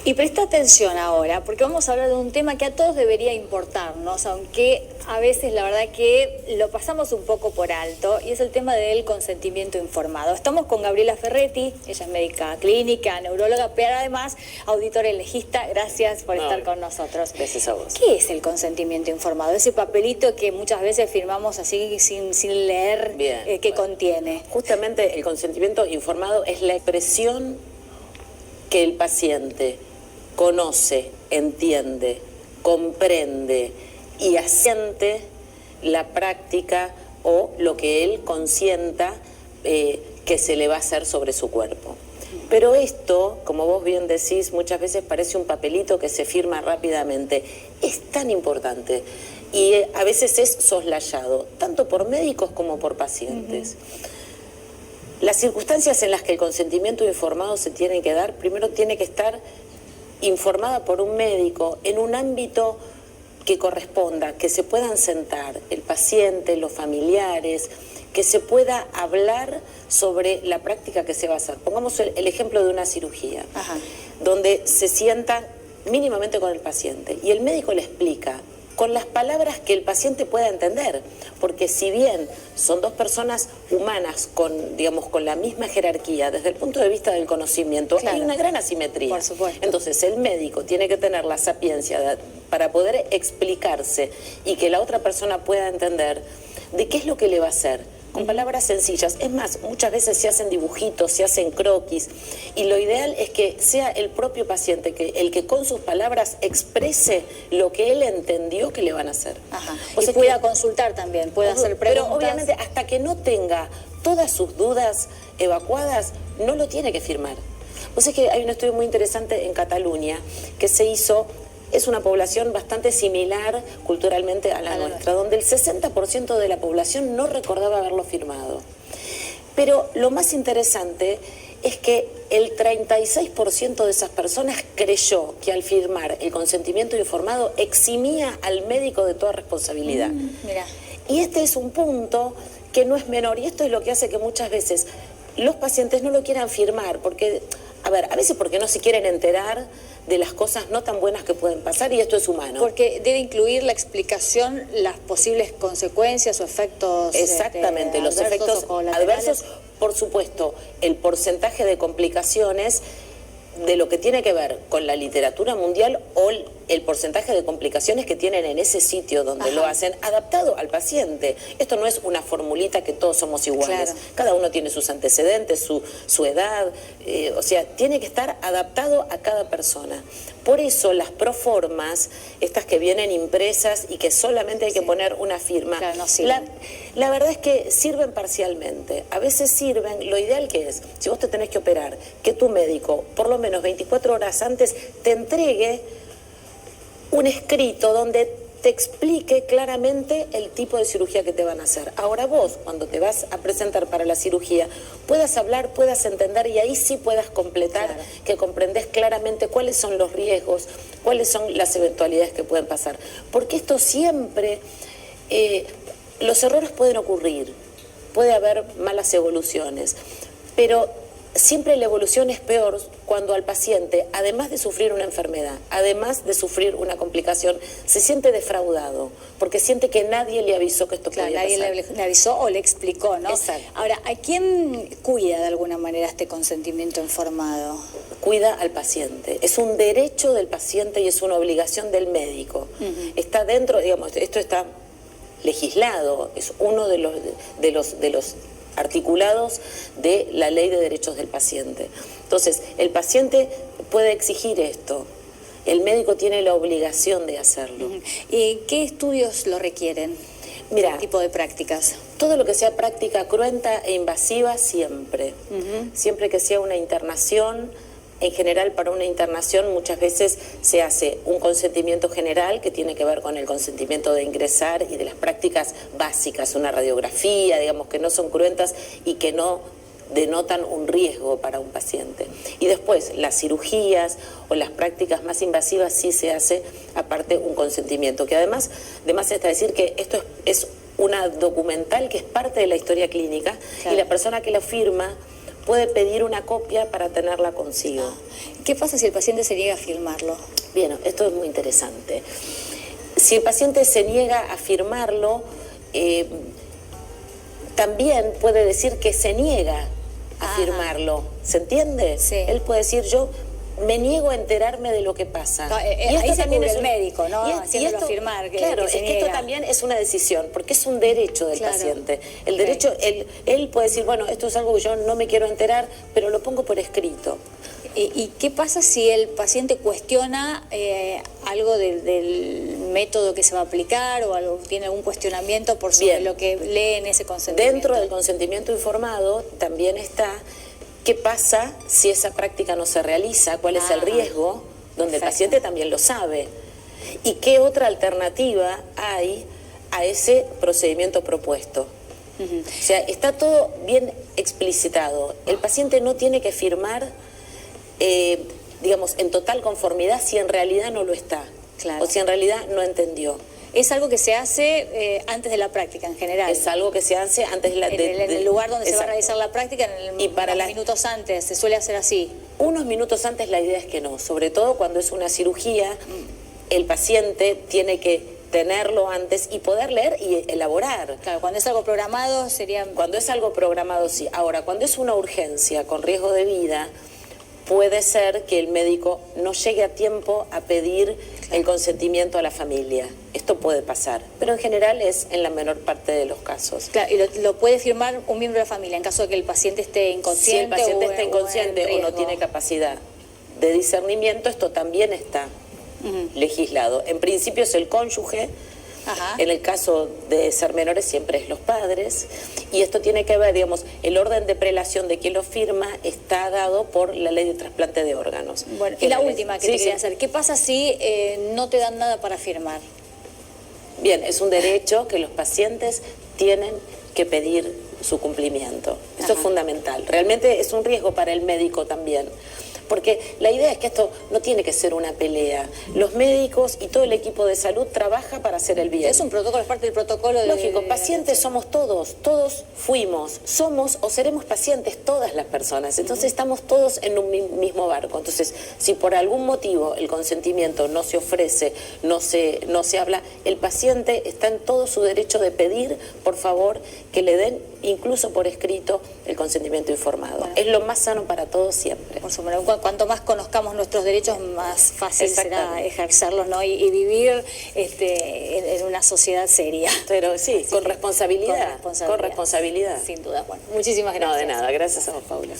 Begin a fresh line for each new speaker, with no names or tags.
Y presta atención ahora, porque vamos a hablar de un tema que a todos debería importarnos, aunque a veces la verdad que lo pasamos un poco por alto, y es el tema del consentimiento informado. Estamos con Gabriela Ferretti, ella es médica clínica, neuróloga, pero además auditora y legista. Gracias por estar con nosotros.
Gracias a vos.
¿Qué es el consentimiento informado? Ese papelito que muchas veces firmamos así sin leer qué contiene.
Justamente el consentimiento informado es la expresión que el paciente conoce, entiende, comprende y asiente la práctica o lo que él consienta que se le va a hacer sobre su cuerpo. Pero esto, como vos bien decís, muchas veces parece un papelito que se firma rápidamente. Es tan importante y a veces es soslayado, tanto por médicos como por pacientes. Las circunstancias en las que el consentimiento informado se tiene que dar, primero tiene que estar informada por un médico en un ámbito que corresponda, que se puedan sentar el paciente, los familiares, que se pueda hablar sobre la práctica que se va a hacer. Pongamos el ejemplo de una cirugía, donde se sienta mínimamente con el paciente y el médico le explica con las palabras que el paciente pueda entender, porque si bien son dos personas humanas con, digamos, con la misma jerarquía, desde el punto de vista del conocimiento, hay una gran asimetría.
Por supuesto.
Entonces el médico tiene que tener la sapiencia para poder explicarse y que la otra persona pueda entender de qué es lo que le va a hacer, con palabras sencillas. Es más, muchas veces se hacen dibujitos, se hacen croquis, y lo ideal es que sea el propio paciente el que con sus palabras exprese lo que él entendió que le van a hacer.
O sea, pueda consultar también, pueda hacer preguntas.
Pero obviamente hasta que no tenga todas sus dudas evacuadas, no lo tiene que firmar. O sea que hay un estudio muy interesante en Cataluña que se hizo. Es una población bastante similar culturalmente a la nuestra, donde el 60% de la población no recordaba haberlo firmado. Pero lo más interesante es que el 36% de esas personas creyó que al firmar el consentimiento informado eximía al médico de toda responsabilidad.
Mira.
Y este es un punto que no es menor, y esto es lo que hace que muchas veces los pacientes no lo quieran firmar, porque, a veces porque no se quieren enterar de las cosas no tan buenas que pueden pasar, y esto es humano.
Porque debe incluir la explicación, las posibles consecuencias o efectos.
Exactamente, los efectos adversos, por supuesto, el porcentaje de complicaciones de lo que tiene que ver con la literatura mundial o el porcentaje de complicaciones que tienen en ese sitio donde lo hacen, adaptado al paciente. Esto no es una formulita que todos somos iguales. Cada uno tiene sus antecedentes, su edad, o sea, tiene que estar adaptado a cada persona. Por eso las proformas, estas que vienen impresas y que solamente hay que poner una firma, la verdad es que sirven parcialmente. A veces sirven, lo ideal que es, si vos te tenés que operar, que tu médico, por lo menos 24 horas antes, te entregue un escrito donde te explique claramente el tipo de cirugía que te van a hacer. Ahora vos, cuando te vas a presentar para la cirugía, puedas hablar, puedas entender, y ahí sí puedas completar, que comprendés claramente cuáles son los riesgos, cuáles son las eventualidades que pueden pasar. Porque esto siempre, los errores pueden ocurrir, puede haber malas evoluciones, pero siempre la evolución es peor cuando al paciente, además de sufrir una enfermedad, además de sufrir una complicación, se siente defraudado, porque siente que nadie le avisó que esto podía pasar.
Nadie le avisó o le explicó, ¿no?
Exacto.
Ahora, ¿a quién cuida de alguna manera este consentimiento informado?
Cuida al paciente. Es un derecho del paciente y es una obligación del médico. Está dentro, digamos, esto está legislado, es uno de los articulados de la Ley de Derechos del Paciente. Entonces, el paciente puede exigir esto, el médico tiene la obligación de hacerlo.
¿Y qué estudios lo requieren?
Mira,
¿qué tipo de prácticas?
Todo lo que sea práctica cruenta e invasiva, siempre. Siempre que sea una internación. En general, para una internación muchas veces se hace un consentimiento general que tiene que ver con el consentimiento de ingresar y de las prácticas básicas, una radiografía, digamos, que no son cruentas y que no denotan un riesgo para un paciente. Y después, las cirugías o las prácticas más invasivas sí se hace aparte un consentimiento, que además está decir que esto es una documental que es parte de la historia clínica, y la persona que lo firma puede pedir una copia para tenerla consigo.
¿Qué pasa si el paciente se niega a firmarlo?
Bien, esto es muy interesante. Si el paciente se niega a firmarlo, también puede decir que se niega a firmarlo. ¿Se entiende?
Sí.
Él puede decir, yo me niego a enterarme de lo que pasa.
Y ahí se cubre el médico, ¿no? Haciéndolo firmar.
Claro, es que esto también es una decisión, porque es un derecho del paciente. El derecho, él puede decir, bueno, esto es algo que yo no me quiero enterar, pero lo pongo por escrito.
¿Y qué pasa si el paciente cuestiona algo del método que se va a aplicar o algo, tiene algún cuestionamiento por sobre lo que lee en ese consentimiento?
Dentro del consentimiento informado también está qué pasa si esa práctica no se realiza, cuál es el riesgo, donde el paciente también lo sabe. Y qué otra alternativa hay a ese procedimiento propuesto. O sea, está todo bien explicitado. El paciente no tiene que firmar, digamos, en total conformidad si en realidad no lo está. O si en realidad no entendió.
Es algo que se hace antes de la práctica en general.
Es algo que se hace antes de
en el lugar donde se va a realizar la práctica, unos minutos antes, se suele hacer así.
Unos minutos antes la idea es que no, sobre todo cuando es una cirugía, el paciente tiene que tenerlo antes y poder leer y elaborar.
Claro, cuando es algo programado sería...
Cuando es algo programado, sí. Ahora, cuando es una urgencia con riesgo de vida, puede ser que el médico no llegue a tiempo a pedir el consentimiento a la familia. Esto puede pasar, pero en general es en la menor parte de los casos.
Claro, y lo puede firmar un miembro de la familia en caso de que el paciente esté inconsciente.
Si el paciente está inconsciente o no tiene capacidad de discernimiento, esto también está legislado. En principio es el cónyuge. En el caso de ser menores siempre es los padres, y esto tiene que ver, digamos, el orden de prelación de quien lo firma está dado por la ley de trasplante de órganos.
Bueno, y la última que te quería hacer, ¿qué pasa si no te dan nada para firmar?
Bien, es un derecho que los pacientes tienen que pedir su cumplimiento. Esto es fundamental. Realmente es un riesgo para el médico también. Porque la idea es que esto no tiene que ser una pelea. Los médicos y todo el equipo de salud trabaja para hacer el bien.
Es un protocolo, es parte del protocolo.
Lógico, pacientes somos todos fuimos, somos o seremos pacientes todas las personas. Entonces estamos todos en un mismo barco. Entonces, si por algún motivo el consentimiento no se ofrece, no se habla, el paciente está en todo su derecho de pedir, por favor, que le den, incluso por escrito, el consentimiento informado. Bueno. Es lo más sano para todos siempre.
Por supuesto, cuanto más conozcamos nuestros derechos, más fácil será ejercerlos, ¿no? y vivir en una sociedad seria.
Pero sí, con responsabilidad. Con responsabilidad.
Sin duda. Bueno, muchísimas gracias.
No, de nada. Gracias a vos, Paula.